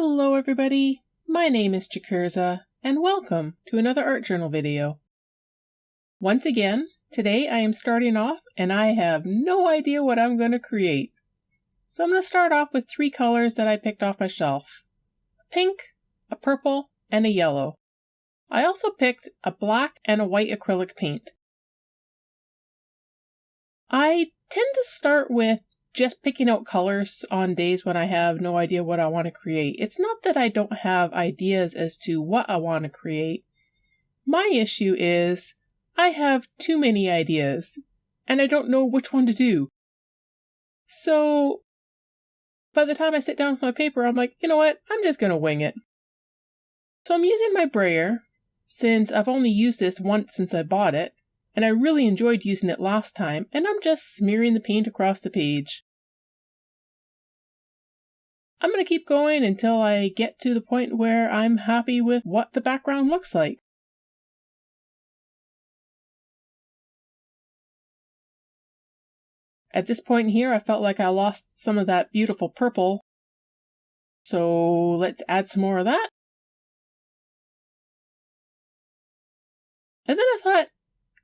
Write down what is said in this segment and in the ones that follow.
Hello everybody, my name is Chikirza, and welcome to another art journal video. Once again, today I am starting off and I have no idea what I'm going to create. So I'm going to start off with three colors that I picked off my shelf. A pink, a purple, and a yellow. I also picked a black and a white acrylic paint. I tend to start with just picking out colors on days when I have no idea what I want to create. It's not that I don't have ideas as to what I want to create. My issue is I have too many ideas and I don't know which one to do. So by the time I sit down with my paper, I'm like, you know what? I'm just going to wing it. So I'm using my brayer since I've only used this once since I bought it. And I really enjoyed using it last time, and I'm just smearing the paint across the page. I'm going to keep going until I get to the point where I'm happy with what the background looks like. At this point here, I felt like I lost some of that beautiful purple, so let's add some more of that. And then I thought,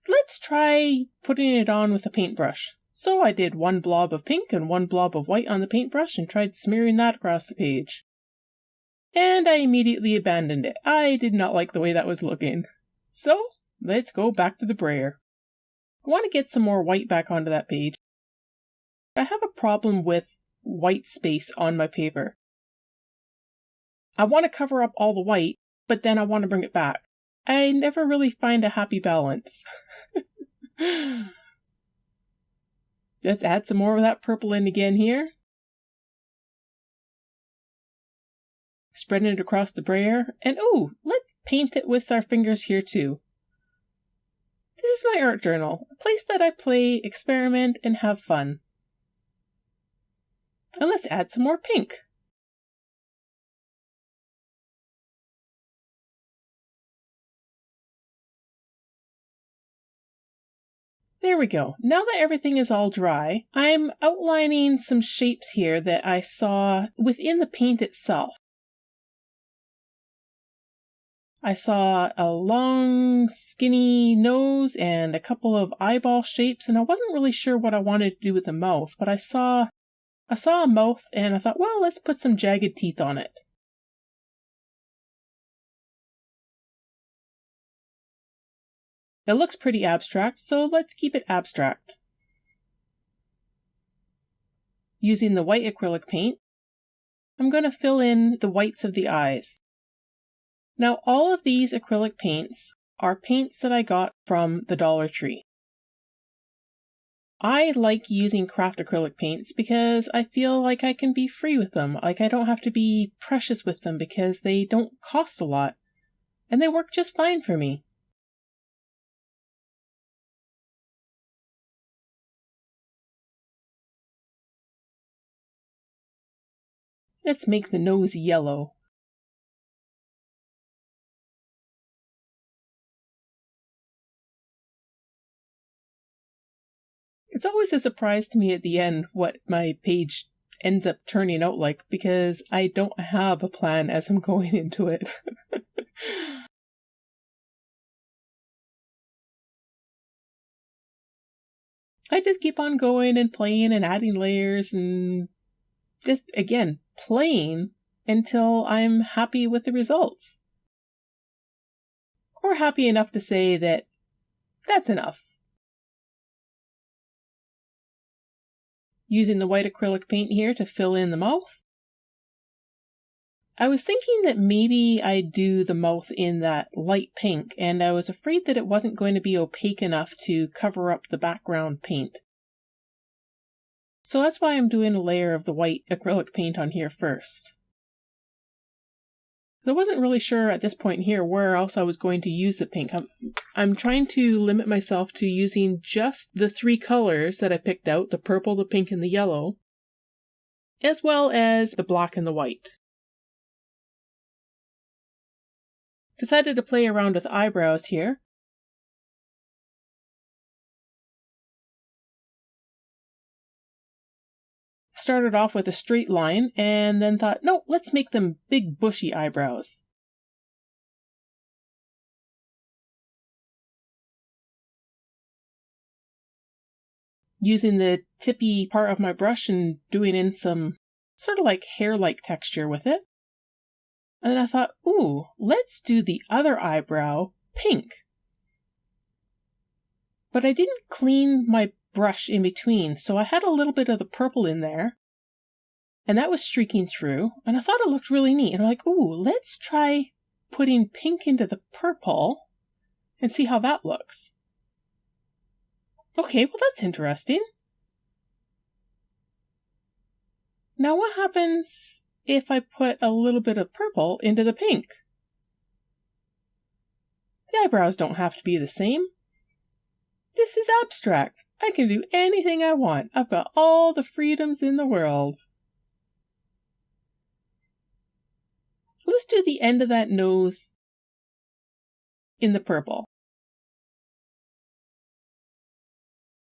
let's try putting it on with a paintbrush. So I did one blob of pink and one blob of white on the paintbrush and tried smearing that across the page. And I immediately abandoned it. I did not like the way that was looking. So let's go back to the brayer. I want to get some more white back onto that page. I have a problem with white space on my paper. I want to cover up all the white, but then I want to bring it back. I never really find a happy balance. Let's add some more of that purple in again here. Spreading it across the brayer. And oh, let's paint it with our fingers here too. This is my art journal, a place that I play, experiment, and have fun. And let's add some more pink. There we go. Now that everything is all dry, I'm outlining some shapes here that I saw within the paint itself. I saw a long, skinny nose and a couple of eyeball shapes, and I wasn't really sure what I wanted to do with the mouth, but I saw a mouth and I thought, well, let's put some jagged teeth on it. It looks pretty abstract, so let's keep it abstract. Using the white acrylic paint, I'm going to fill in the whites of the eyes. Now, all of these acrylic paints are paints that I got from the Dollar Tree. I like using craft acrylic paints because I feel like I can be free with them. Like I don't have to be precious with them because they don't cost a lot. And they work just fine for me. Let's make the nose yellow. It's always a surprise to me at the end what my page ends up turning out like because I don't have a plan as I'm going into it. I just keep on going and playing and adding layers and just, again, playing until I'm happy with the results. Or happy enough to say that that's enough. Using the white acrylic paint here to fill in the mouth. I was thinking that maybe I'd do the mouth in that light pink, and I was afraid that it wasn't going to be opaque enough to cover up the background paint. So that's why I'm doing a layer of the white acrylic paint on here first. I wasn't really sure at this point here where else I was going to use the pink. I'm trying to limit myself to using just the three colors that I picked out, the purple, the pink, and the yellow, as well as the black and the white. Decided to play around with eyebrows here. started off with a straight line and then thought, no, let's make them big bushy eyebrows. Using the tippy part of my brush and doing in some sort of like hair-like texture with it. And then I thought, ooh, let's do the other eyebrow pink. But I didn't clean my brush in between, so I had a little bit of the purple in there. And that was streaking through, and I thought it looked really neat. And I'm like, ooh, let's try putting pink into the purple and see how that looks. Okay, well that's interesting. Now what happens if I put a little bit of purple into the pink? The eyebrows don't have to be the same. This is abstract. I can do anything I want. I've got all the freedoms in the world. Let's do the end of that nose in the purple.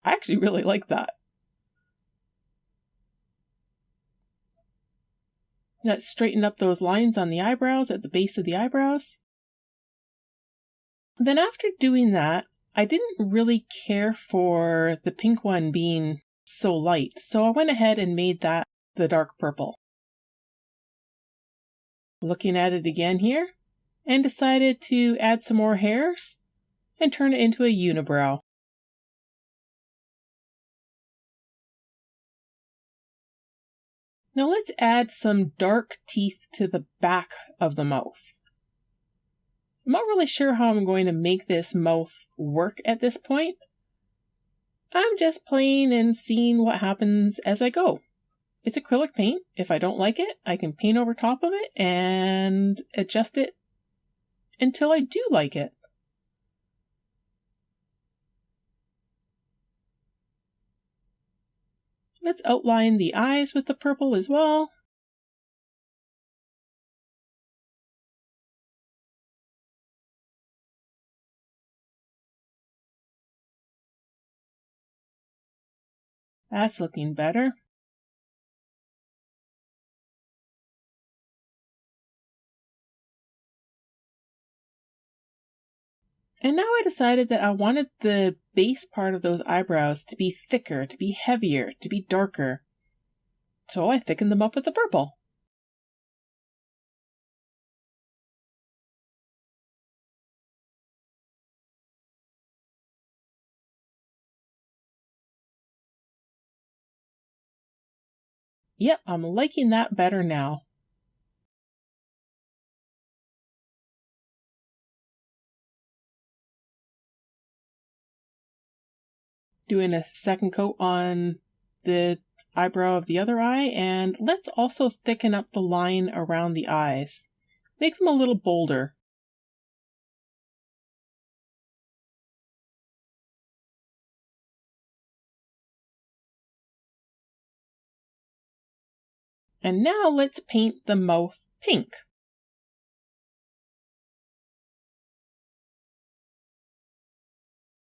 I actually really like that. Let's straighten up those lines on the eyebrows at the base of the eyebrows. Then after doing that, I didn't really care for the pink one being so light, so I went ahead and made that the dark purple. Looking at it again here, and decided to add some more hairs and turn it into a unibrow. Now let's add some dark teeth to the back of the mouth. I'm not really sure how I'm going to make this mouth work at this point. I'm just playing and seeing what happens as I go. It's acrylic paint. If I don't like it, I can paint over top of it and adjust it until I do like it. Let's outline the eyes with the purple as well. That's looking better. And now I decided that I wanted the base part of those eyebrows to be thicker, to be heavier, to be darker. So I thickened them up with the purple. Yep, I'm liking that better now. Doing a second coat on the eyebrow of the other eye, and let's also thicken up the line around the eyes. Make them a little bolder. And now let's paint the mouth pink.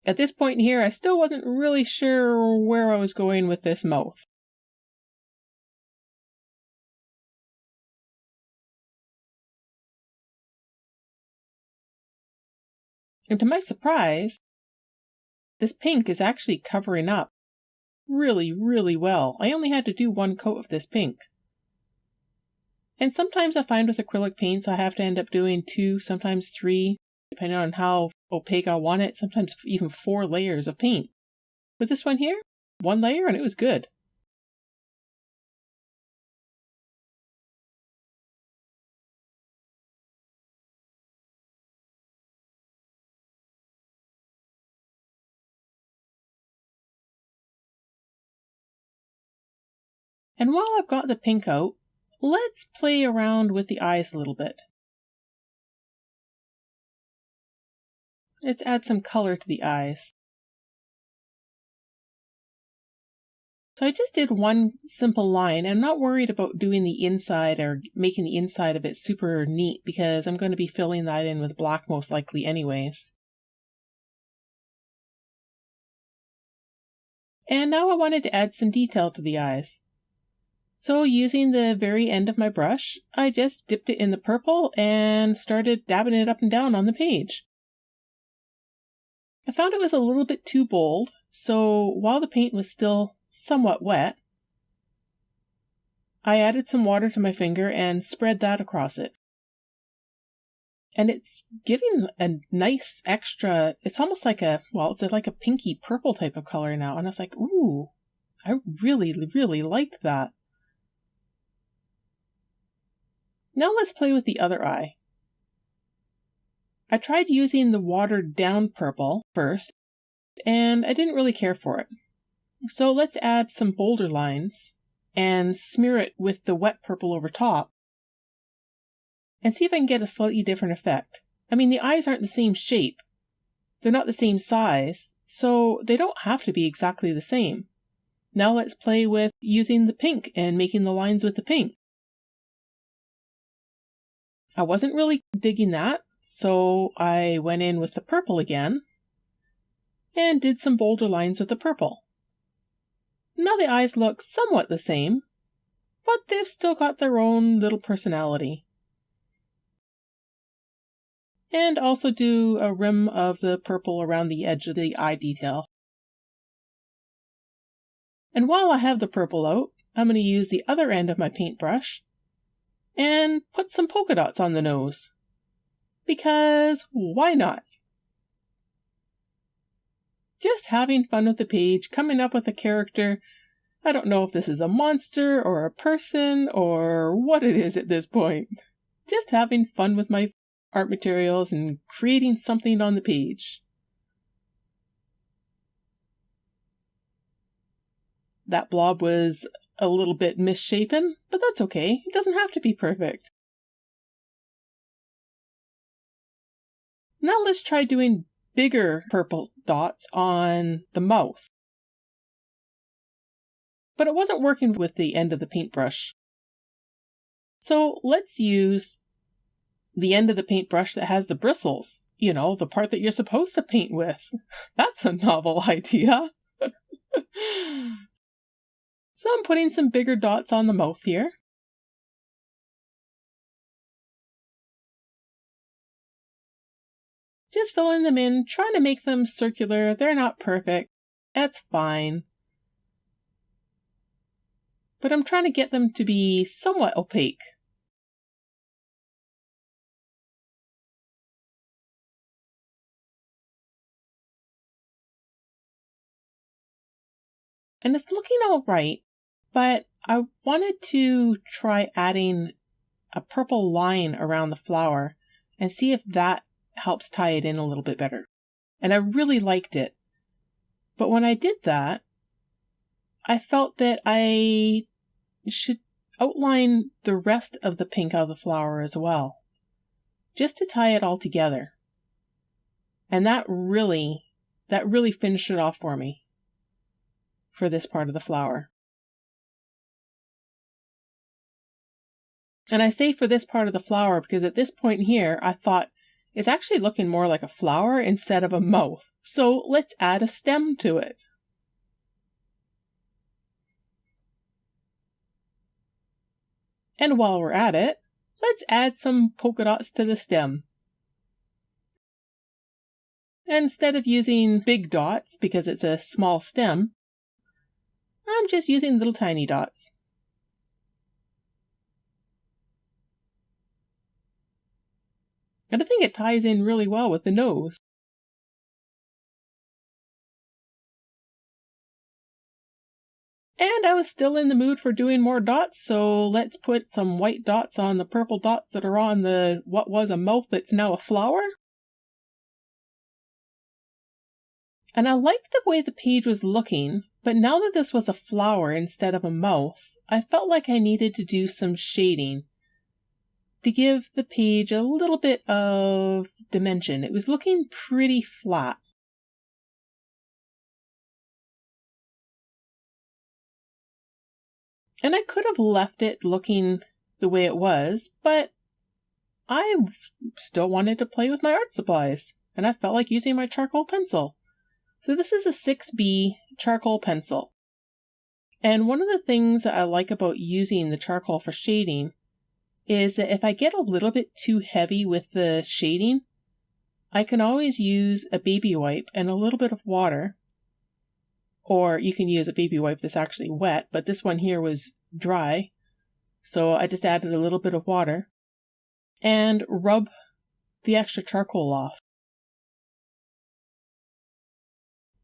At this point here, I still wasn't really sure where I was going with this mouth. And to my surprise, this pink is actually covering up really, really well. I only had to do one coat of this pink. And sometimes I find with acrylic paints I have to end up doing 2, sometimes 3, depending on how opaque I want it, sometimes even 4 layers of paint. With this one here, 1 layer and it was good. And while I've got the pink out, let's play around with the eyes a little bit. Let's add some color to the eyes. So I just did one simple line. I'm not worried about doing the inside or making the inside of it super neat because I'm going to be filling that in with black most likely anyways. And now I wanted to add some detail to the eyes. So using the very end of my brush, I just dipped it in the purple and started dabbing it up and down on the page. I found it was a little bit too bold, so while the paint was still somewhat wet, I added some water to my finger and spread that across it. And it's giving a nice extra, it's almost like it's like a pinky purple type of color now. And I was like, ooh, I really, really liked that. Now let's play with the other eye. I tried using the watered down purple first, and I didn't really care for it. So let's add some bolder lines and smear it with the wet purple over top and see if I can get a slightly different effect. I mean, the eyes aren't the same shape. They're not the same size, so they don't have to be exactly the same. Now let's play with using the pink and making the lines with the pink. I wasn't really digging that, so I went in with the purple again and did some bolder lines with the purple. Now the eyes look somewhat the same, but they've still got their own little personality. And also do a rim of the purple around the edge of the eye detail. And while I have the purple out, I'm going to use the other end of my paintbrush and put some polka dots on the nose. Because why not? Just having fun with the page, coming up with a character. I don't know if this is a monster or a person or what it is at this point. Just having fun with my art materials and creating something on the page. That blob was a little bit misshapen, but that's okay. It doesn't have to be perfect. Now let's try doing bigger purple dots on the mouth. But it wasn't working with the end of the paintbrush. So let's use the end of the paintbrush that has the bristles. You know, the part that you're supposed to paint with. That's a novel idea. So I'm putting some bigger dots on the mouth here. Just filling them in, trying to make them circular. They're not perfect. That's fine. But I'm trying to get them to be somewhat opaque. And it's looking all right, but I wanted to try adding a purple line around the flower and see if that helps tie it in a little bit better. And I really liked it. But when I did that, I felt that I should outline the rest of the pink of the flower as well, just to tie it all together. And that really finished it off for me for this part of the flower. And I say for this part of the flower because at this point here, I thought it's actually looking more like a flower instead of a mouth. So let's add a stem to it. And while we're at it, let's add some polka dots to the stem. And instead of using big dots because it's a small stem, I'm just using little tiny dots. And I think it ties in really well with the nose. And I was still in the mood for doing more dots, so let's put some white dots on the purple dots that are on the what was a mouth that's now a flower. And I liked the way the page was looking, but now that this was a flower instead of a mouth, I felt like I needed to do some shading to give the page a little bit of dimension. It was looking pretty flat. And I could have left it looking the way it was, but I still wanted to play with my art supplies, and I felt like using my charcoal pencil. So this is a 6B charcoal pencil. And one of the things that I like about using the charcoal for shading is that if I get a little bit too heavy with the shading, I can always use a baby wipe and a little bit of water, or you can use a baby wipe that's actually wet, but this one here was dry, so I just added a little bit of water and rub the extra charcoal off.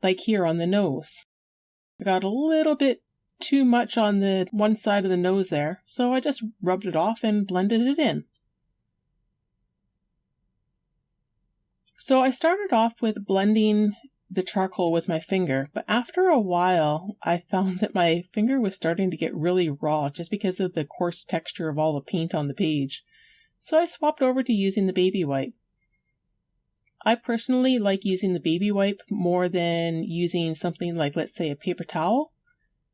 Like here on the nose. I got a little bit too much on the one side of the nose there, so I just rubbed it off and blended it in. So I started off with blending the charcoal with my finger, but after a while I found that my finger was starting to get really raw just because of the coarse texture of all the paint on the page. So I swapped over to using the baby wipe. I personally like using the baby wipe more than using something like, let's say, a paper towel,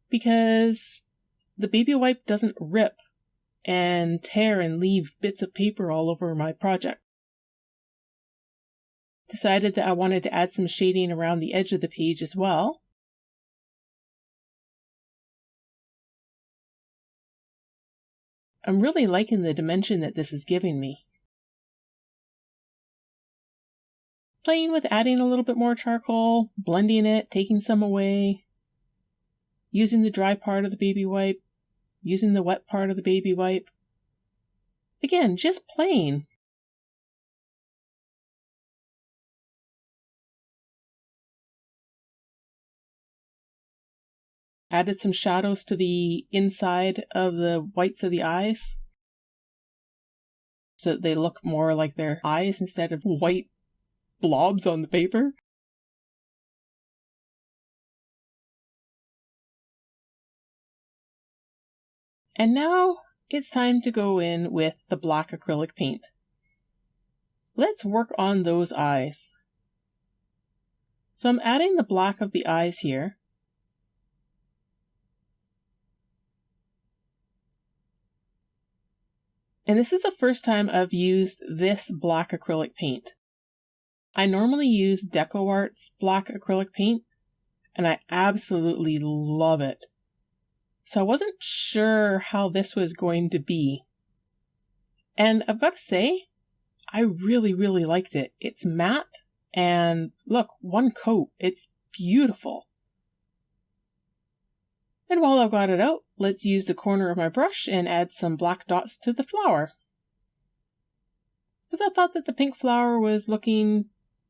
because the baby wipe doesn't rip and tear and leave bits of paper all over my project. Decided that I wanted to add some shading around the edge of the page as well. I'm really liking the dimension that this is giving me. Playing with adding a little bit more charcoal, blending it, taking some away, using the dry part of the baby wipe, using the wet part of the baby wipe. Again, just playing. Added some shadows to the inside of the whites of the eyes, so that they look more like their eyes instead of white blobs on the paper. And now it's time to go in with the black acrylic paint. Let's work on those eyes. So I'm adding the black of the eyes here. And this is the first time I've used this black acrylic paint. I normally use DecoArt's black acrylic paint, and I absolutely love it. So I wasn't sure how this was going to be. And I've got to say, I really, really liked it. It's matte, and look, one coat, it's beautiful. And while I've got it out, let's use the corner of my brush and add some black dots to the flower. Because I thought that the pink flower was looking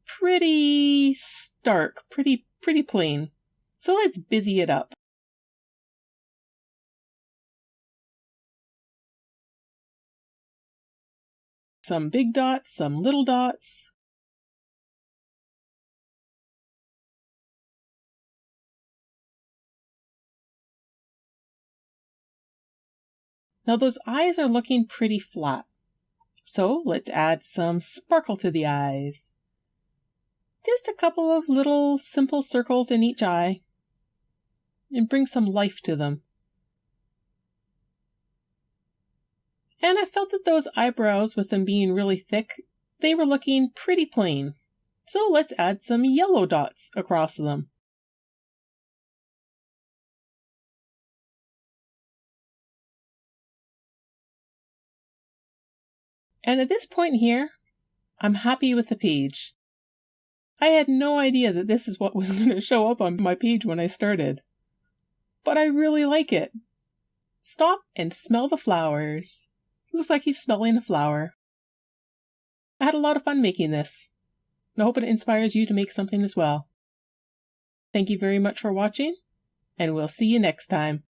pretty stark, pretty plain. So let's busy it up. Some big dots, some little dots. Now those eyes are looking pretty flat. So let's add some sparkle to the eyes. Just a couple of little simple circles in each eye, and bring some life to them. And I felt that those eyebrows, with them being really thick, they were looking pretty plain. So let's add some yellow dots across them. And at this point here, I'm happy with the page. I had no idea that this is what was going to show up on my page when I started. But I really like it. Stop and smell the flowers. Looks like he's smelling a flower. I had a lot of fun making this. I hope it inspires you to make something as well. Thank you very much for watching, and we'll see you next time.